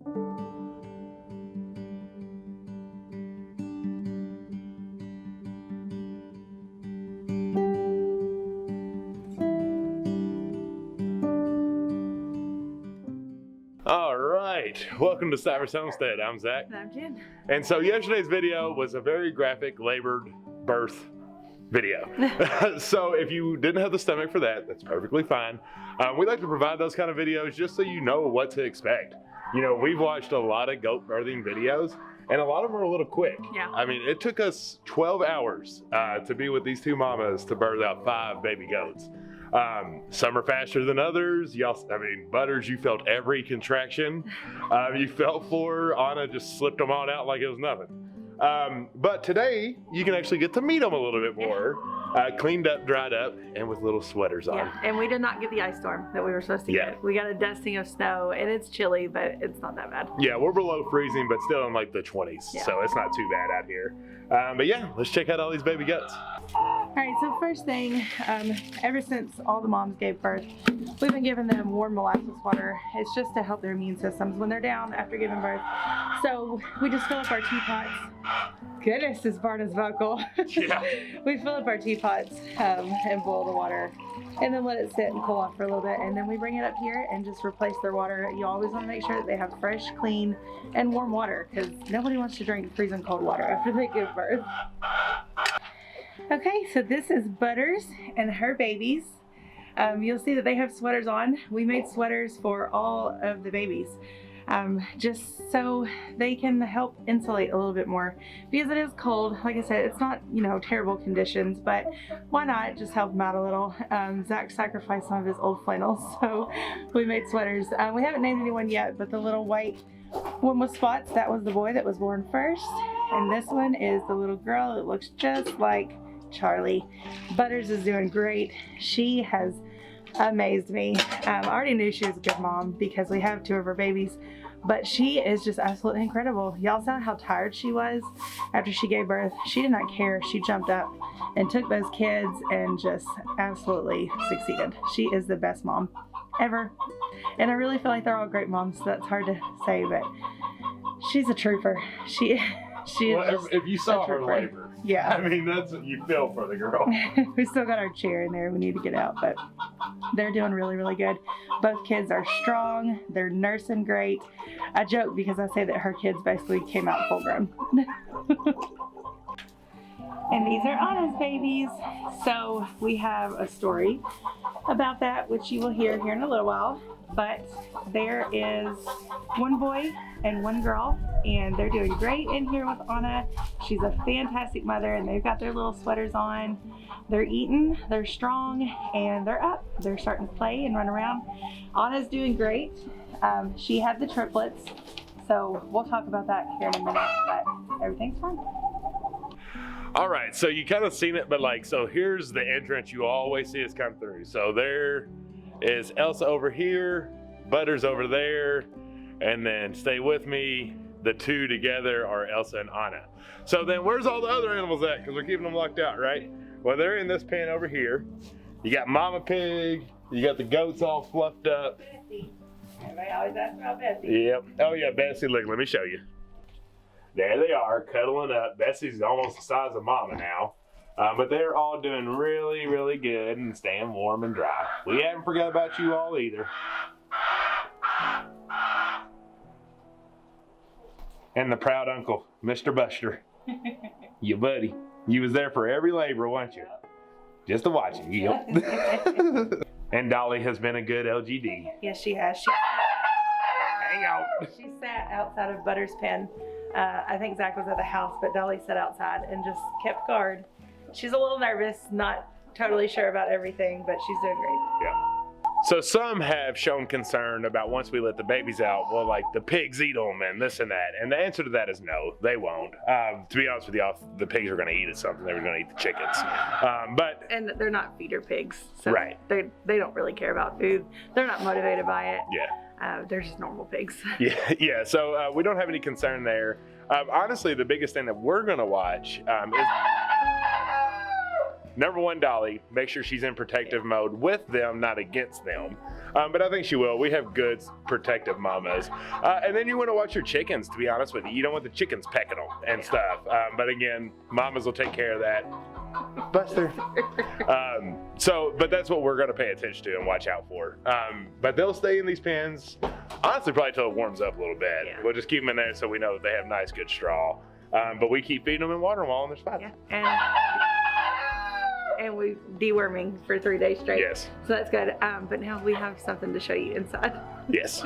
All right, welcome to Stivers Homestead. I'm Zach. And I'm Jen. And so yesterday's video was a very graphic labored birth video. So if you didn't have the stomach for that, that's perfectly fine. We like to provide those kind of videos just so you know what to expect. You know, we've watched a lot of goat birthing videos, and a lot of them are a little quick. Yeah. I mean, it took us 12 hours to be with these two mamas to birth out 5 baby goats. Some are faster than others. I mean, Butters, you felt every contraction you felt for. Anna just slipped them on out like it was nothing. But today, you can actually get to meet them a little bit more, cleaned up, dried up, and with little sweaters on. Yeah, and we did not get the ice storm that we were supposed to get. We got a dusting of snow, and it's chilly, but it's not that bad. Yeah, we're below freezing, but still in like the 20s, so it's not too bad out here. But yeah, let's check out all these baby goats. All right, so first thing, ever since all the moms gave birth, we've been giving them warm molasses water. It's just to help their immune systems when they're down after giving birth. So we just fill up our teapots. Goodness, is Barna's vocal. Yeah. We fill up our teapots and boil the water, and then let it sit and cool off for a little bit, and then we bring it up here and just replace their water. You always want to make sure that they have fresh, clean, and warm water, because nobody wants to drink freezing cold water after they give birth. Okay, so this is Butters and her babies. You'll see that they have sweaters on. We made sweaters for all of the babies, just so they can help insulate a little bit more, because it is cold. Like I said, it's not, you know, terrible conditions, but why not just help them out a little? Zach sacrificed some of his old flannels, so we made sweaters. We haven't named anyone yet, but the little white one with spots, that was the boy that was born first, and this one is the little girl. It looks just like Charlie. Butters is doing great. She has amazed me. I already knew she was a good mom because we have 2 of her babies, but she is just absolutely incredible. Y'all saw how tired she was after she gave birth. She did not care. She jumped up and took those kids and just absolutely succeeded. She is the best mom ever, and I really feel like they're all great moms, so that's hard to say, but she's a trooper. She Well, if you saw her labor, yeah, I mean, that's what you feel for the girl. We still got our chair in there we need to get out, but they're doing really, really good. Both kids are strong. They're nursing great. I joke because I say that her kids basically came out full grown. And these are Anna's babies. So we have a story about that, which you will hear here in a little while. But there is 1 boy and 1 girl, and they're doing great in here with Anna. She's a fantastic mother, and they've got their little sweaters on. They're eating, they're strong, and they're up. They're starting to play and run around. Anna's doing great. She had the triplets, so we'll talk about that here in a minute, but everything's fine. All right, so you kind of seen it, but like, so here's the entrance you always see us come through. So there is Elsa over here, Butters over there, and then stay with me, the 2 together are Elsa and Anna. So then where's all the other animals at? Because we're keeping them locked out, right? Well, they're in this pen over here. You got Mama Pig, you got the goats all fluffed up. Bessie. Everybody always asks about Bessie. Yep. Oh yeah, Bessie, look, let me show you. There they are, cuddling up. Bessie's almost the size of Mama now. But they're all doing really, really good and staying warm and dry. We haven't forgot about you all either. And the proud uncle, Mr. Buster. You buddy. You was there for every labor, weren't you? Just to watch it. Yep. And Dolly has been a good LGD. Yes, she has. Hang out. She sat outside of Butters' pen. I think Zach was at the house, but Dolly sat outside and just kept guard. She's a little nervous, not totally sure about everything, but she's doing great. Yeah. So some have shown concern about once we let the babies out, well, like the pigs eat them and this and that. And the answer to that is no, they won't. To be honest with you, the pigs are going to eat at something. They're going to eat the chickens. And they're not feeder pigs, so right. They don't really care about food. They're not motivated by it. Yeah. They're just normal pigs. Yeah. So we don't have any concern there. Honestly, the biggest thing that we're going to watch is number one, Dolly, make sure she's in protective mode with them, not against them. But I think she will. We have good protective mamas. And then you want to watch your chickens, to be honest with you. You don't want the chickens pecking them and stuff. But again, mamas will take care of that. Buster. But that's what we're going to pay attention to and watch out for. But they'll stay in these pens, honestly, probably till it warms up a little bit. Yeah. We'll just keep them in there so we know that they have nice, good straw. But we keep feeding them and watering them all, and they're fine. Yeah. And we deworming for 3 days straight. Yes. So that's good. But now we have something to show you inside. Yes.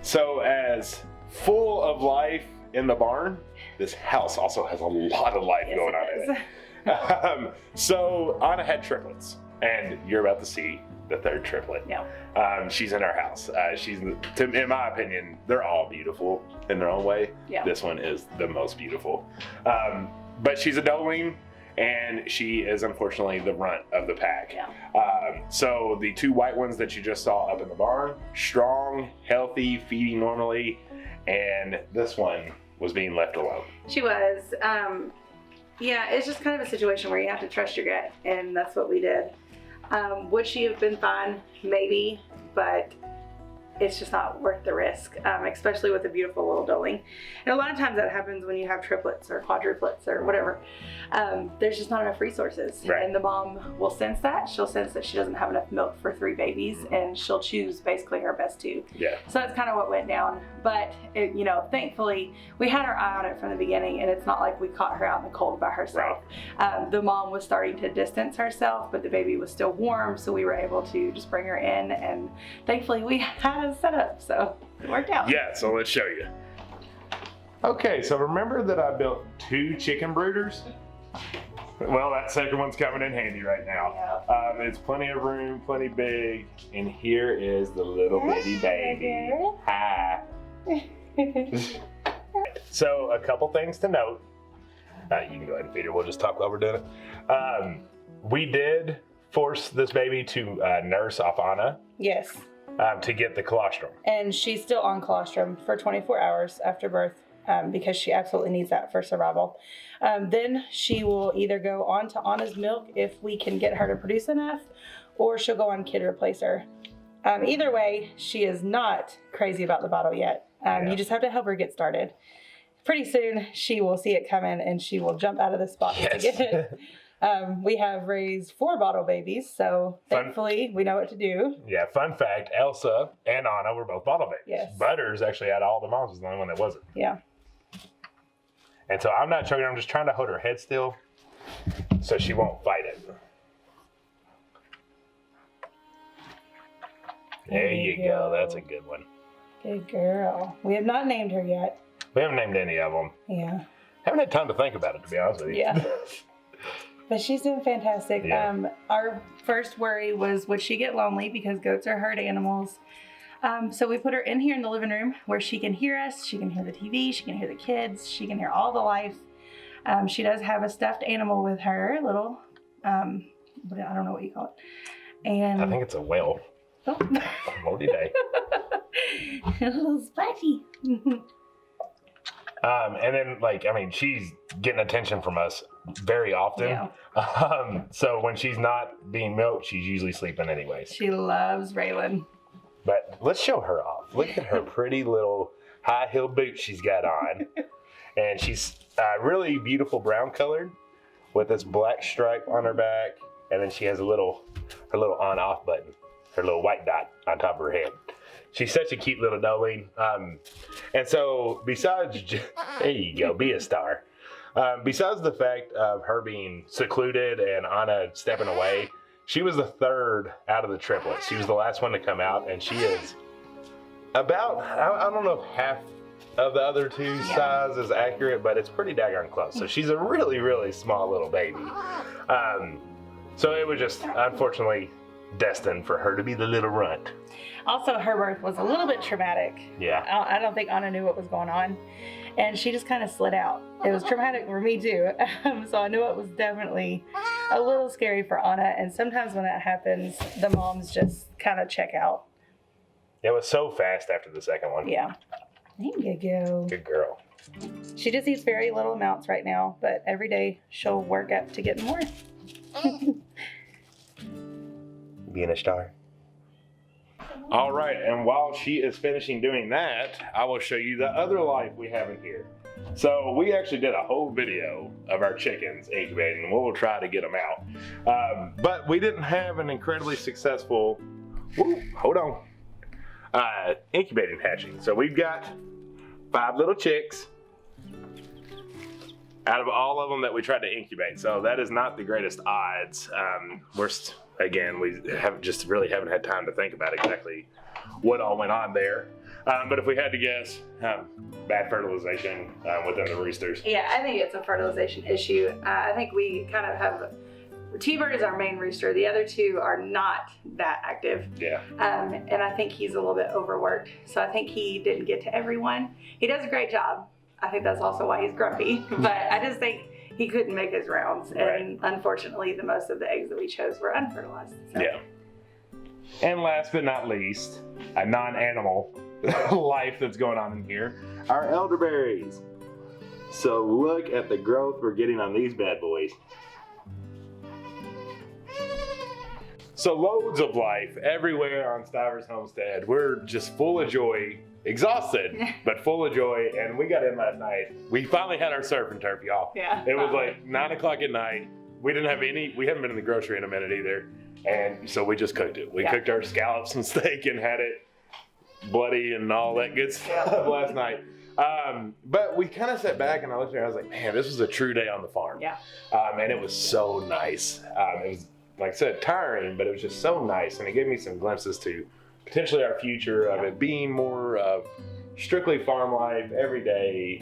So as full of life in the barn, this house also has a lot of life going on in it. So Anna had triplets, and you're about to see the third triplet. Yeah. She's in our house. In my opinion, they're all beautiful in their own way. Yeah. This one is the most beautiful. But she's a doeling, and she is unfortunately the runt of the pack. Yeah. So the 2 white ones that you just saw up in the barn, strong, healthy, feeding normally, and this one was being left alone. She was. Yeah, it's just kind of a situation where you have to trust your gut, and that's what we did. Would she have been fine? Maybe, but it's just not worth the risk, especially with a beautiful little doeling. And a lot of times that happens when you have triplets or quadruplets or whatever. There's just not enough resources. Right. And the mom will sense that. She'll sense that she doesn't have enough milk for 3 babies, and she'll choose basically her best 2. Yeah. So that's kind of what went down. But, thankfully, we had our eye on it from the beginning, and it's not like we caught her out in the cold by herself. Right. The mom was starting to distance herself, but the baby was still warm, so we were able to just bring her in, and thankfully we had a setup, so it worked out. Yeah, so let's show you. Okay, so remember that I built 2 chicken brooders? Well, that second one's coming in handy right now. Yeah. It's plenty of room, plenty big, and here is the little bitty baby. Hi. So a couple things to note. You can go ahead and feed her. We'll just talk while we're doing it. We did force this baby to nurse off Anna Yes. to get the colostrum. And she's still on colostrum for 24 hours after birth because she absolutely needs that for survival. Then she will either go on to Anna's milk if we can get her to produce enough, or she'll go on kid replacer. Either way, she is not crazy about the bottle yet. You just have to help her get started. Pretty soon, she will see it coming and she will jump out of the spot to get it. We have raised 4 bottle babies, so thankfully we know what to do. Yeah, fun fact, Elsa and Anna were both bottle babies. Yes. Butters actually out of all the moms was the only one that wasn't. Yeah. And so I'm not choking her, I'm just trying to hold her head still so she won't fight it. There you go. That's a good one. Good girl. We have not named her yet. We haven't named any of them. Yeah. Haven't had time to think about it, to be honest with you. Yeah. But she's doing fantastic. Yeah. Our first worry was, would she get lonely, because goats are herd animals. So we put her in here in the living room where she can hear us, she can hear the TV, she can hear the kids, she can hear all the life. She does have a stuffed animal with her, little, I don't know what you call it. And I think it's a whale. Oh. Moldy day. A little splashy. And then, she's getting attention from us very often. Yeah. So when she's not being milked, she's usually sleeping anyways. She loves Raylan. But let's show her off. Look at her pretty little high heel boots she's got on. And she's really beautiful brown colored with this black stripe on her back. And then she has her little on off button, her little white dot on top of her head. She's such a cute little doeling. And so besides, there you go, be a star. Besides the fact of her being secluded and Anna stepping away, she was the 3rd out of the triplets. She was the last one to come out, and she is about, I don't know if half of the other 2 size is accurate, but it's pretty daggone close. So she's a really, really small little baby. So it was just, unfortunately, destined for her to be the little runt. Also, her birth was a little bit traumatic. Yeah. I don't think Anna knew what was going on, and she just kind of slid out. It was traumatic for me too, so I knew it was definitely a little scary for Anna, and sometimes when that happens, the moms just kind of check out. It was so fast after the second one. Yeah. There you go. Good girl. She just eats very little amounts right now, but every day she'll work up to get more. Being a star. All right, and while she is finishing doing that, I will show you the other life we have in here. So we actually did a whole video of our chickens incubating, and we'll try to get them out. But we didn't have an incredibly successful, incubating hatching. So we've got 5 little chicks out of all of them that we tried to incubate. So that is not the greatest odds. Again, we haven't had time to think about exactly what all went on there. But if we had to guess, bad fertilization within the roosters. Yeah, I think it's a fertilization issue. I think we kind of have, T-Bird is our main rooster. The other 2 are not that active. Yeah. And I think he's a little bit overworked. So I think he didn't get to everyone. He does a great job. I think that's also why he's grumpy. But I just think he couldn't make his rounds. And unfortunately, the most of the eggs that we chose were unfertilized. So. Yeah. And last but not least, a non-animal life that's going on in here, our elderberries. So look at the growth we're getting on these bad boys. So loads of life everywhere on Stivers Homestead. We're just full of joy, exhausted, but full of joy. And we got in last night. We finally had our surf and turf, y'all. Yeah. It was like 9 o'clock at night. We haven't been in the grocery in a minute either. And so we just cooked it. We cooked our scallops and steak and had it bloody and all that good stuff last night. But we kind of sat back and I looked at it and I was like, man, this was a true day on the farm. Yeah. And it was so nice. It was, like I said, tiring, but it was just so nice. And it gave me some glimpses to potentially our future of it being more of strictly farm life every day,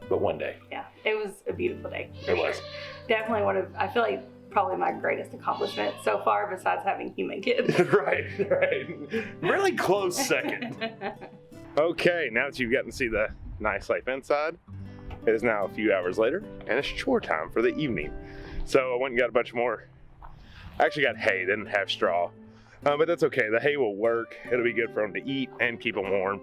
but one day. Yeah, it was a beautiful day. It was. Definitely I feel like probably my greatest accomplishment so far besides having human kids. Right. Really close second. Okay, now that you've gotten to see the nice life inside, it is now a few hours later, and it's chore time for the evening. So I went and got a bunch more. I actually got hay, didn't have straw, but that's okay. The hay will work. It'll be good for them to eat and keep them warm.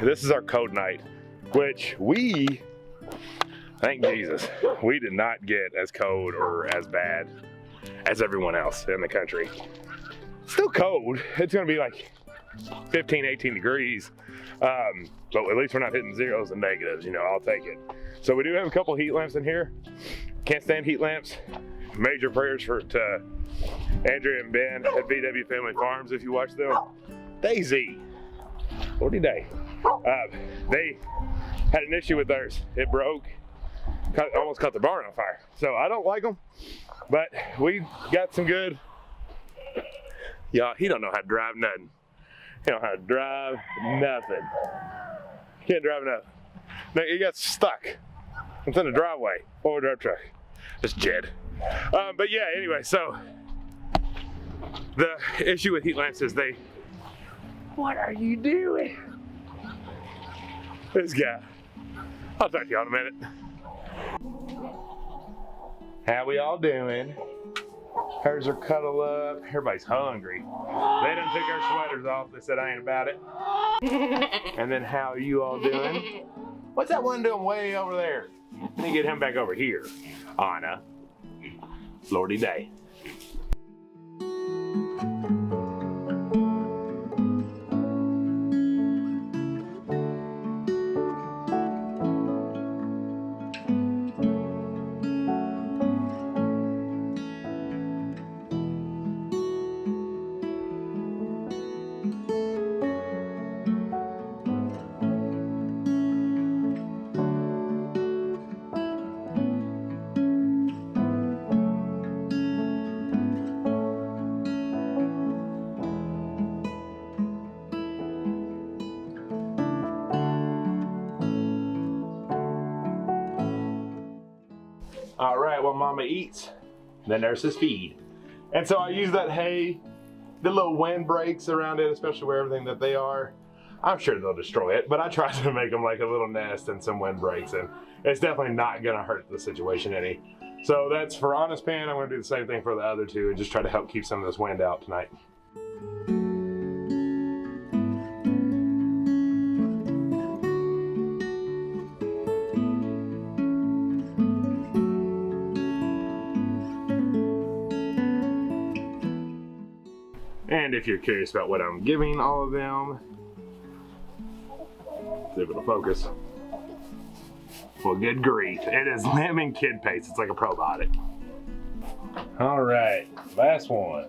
This is our code night, which we, thank Jesus, we did not get as cold or as bad as everyone else in the country. Still cold. It's gonna be like 15, 18 degrees. But at least we're not hitting zeros and negatives, I'll take it. So we do have a couple heat lamps in here. Can't stand heat lamps. Major prayers to Andrea and Ben at VW Family Farms if you watch them. Daisy, Lordy Day. They had an issue with theirs. It broke, almost caught the barn on fire. So I don't like them, but we got some good. Y'all, he don't know how to drive nothing. He don't know how to drive nothing. Can't drive nothing. No, he got stuck. It's in the driveway, forward drive truck. It's Jed. But yeah, anyway, so the issue with heat lamps is what are you doing? This guy. I'll talk to y'all in a minute. How we all doing? Hers are cuddled up. Everybody's hungry. They done took our sweaters off. They said I ain't about it. And then how are you all doing? What's that one doing way over there? Let me get him back over here. Anna. Lordy Day. All right, well, Mama eats, the nurses feed. And so I use that hay, the little wind breaks around it, especially where everything that they are. I'm sure they'll destroy it, but I try to make them like a little nest and some wind breaks, and it's definitely not gonna hurt the situation any. So that's for Honest Pan. I'm gonna do the same thing for the other two and just try to help keep some of this wind out tonight. And if you're curious about what I'm giving all of them, see if it'll focus. Well, good grief. It is lemon kid paste. It's like a probiotic. All right, last one.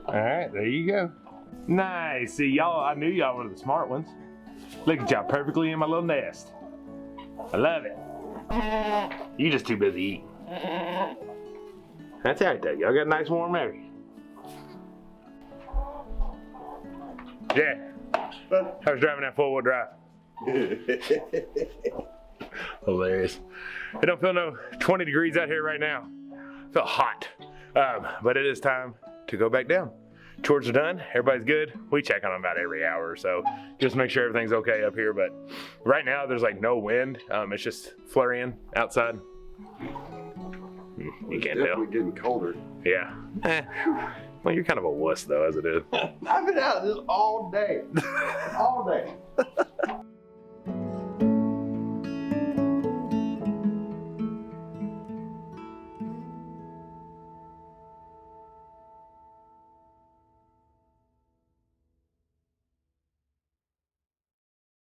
All right, there you go. Nice. See, y'all, I knew y'all were the smart ones. Look at y'all perfectly in my little nest. I love it. You just too busy eating. That's all right, though. Y'all got a nice warm area. Yeah. I was driving that four-wheel drive. Hilarious. It don't feel no 20 degrees out here right now. I feel hot. But it is time to go back down. Chores are done. Everybody's good. We check on them about every hour or so. Just make sure everything's okay up here. But right now there's like no wind. It's just flurrying outside. You can't tell. Definitely getting colder. Yeah. Well, you're kind of a wuss though, as it is. I've been out of this all day. All day.